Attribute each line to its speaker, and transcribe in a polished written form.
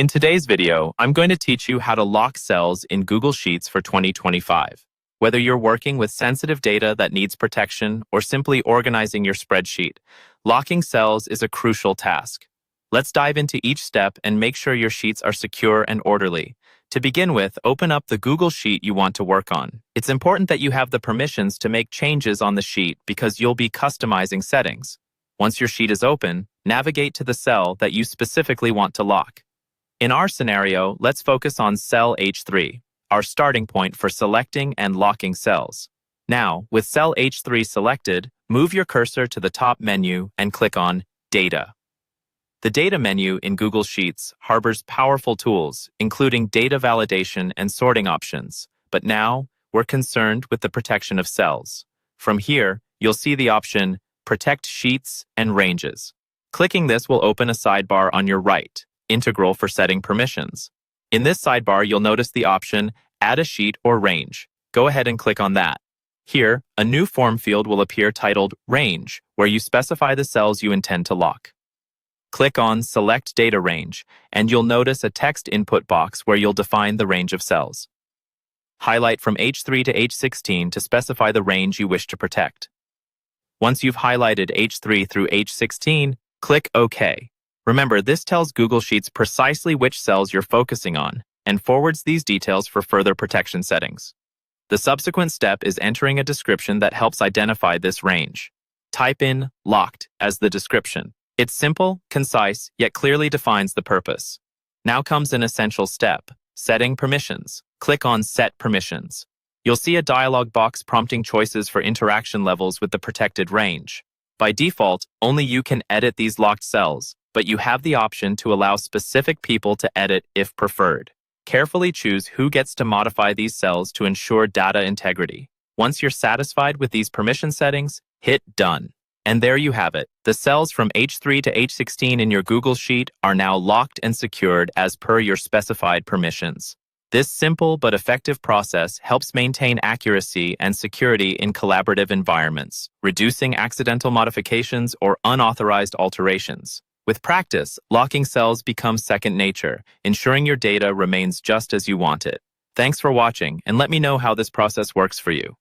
Speaker 1: In today's video, I'm going to teach you how to lock cells in Google Sheets for 2025. Whether you're working with sensitive data that needs protection or simply organizing your spreadsheet, locking cells is a crucial task. Let's dive into each step and make sure your sheets are secure and orderly. To begin with, open up the Google Sheet you want to work on. It's important that you have the permissions to make changes on the sheet because you'll be customizing settings. Once your sheet is open, navigate to the cell that you specifically want to lock. In our scenario, let's focus on cell H3, our starting point for selecting and locking cells. Now, with cell H3 selected, move your cursor to the top menu and click on Data. The Data menu in Google Sheets harbors powerful tools, including data validation and sorting options. But now, we're concerned with the protection of cells. From here, you'll see the option Protect Sheets and Ranges. Clicking this will open a sidebar on your right, integral for setting permissions. In this sidebar, you'll notice the option Add a Sheet or Range. Go ahead and click on that. Here, a new form field will appear titled Range, where you specify the cells you intend to lock. Click on Select Data Range, and you'll notice a text input box where you'll define the range of cells. Highlight from H3 to H16 to specify the range you wish to protect. Once you've highlighted H3 through H16, click OK. Remember, this tells Google Sheets precisely which cells you're focusing on and forwards these details for further protection settings. The subsequent step is entering a description that helps identify this range. Type in Locked as the description. It's simple, concise, yet clearly defines the purpose. Now comes an essential step, setting permissions. Click on Set Permissions. You'll see a dialog box prompting choices for interaction levels with the protected range. By default, only you can edit these locked cells, but you have the option to allow specific people to edit if preferred. Carefully choose who gets to modify these cells to ensure data integrity. Once you're satisfied with these permission settings, hit Done. And there you have it. The cells from H3 to H16 in your Google Sheet are now locked and secured as per your specified permissions. This simple but effective process helps maintain accuracy and security in collaborative environments, reducing accidental modifications or unauthorized alterations. With practice, locking cells becomes second nature, ensuring your data remains just as you want it. Thanks for watching, and let me know how this process works for you.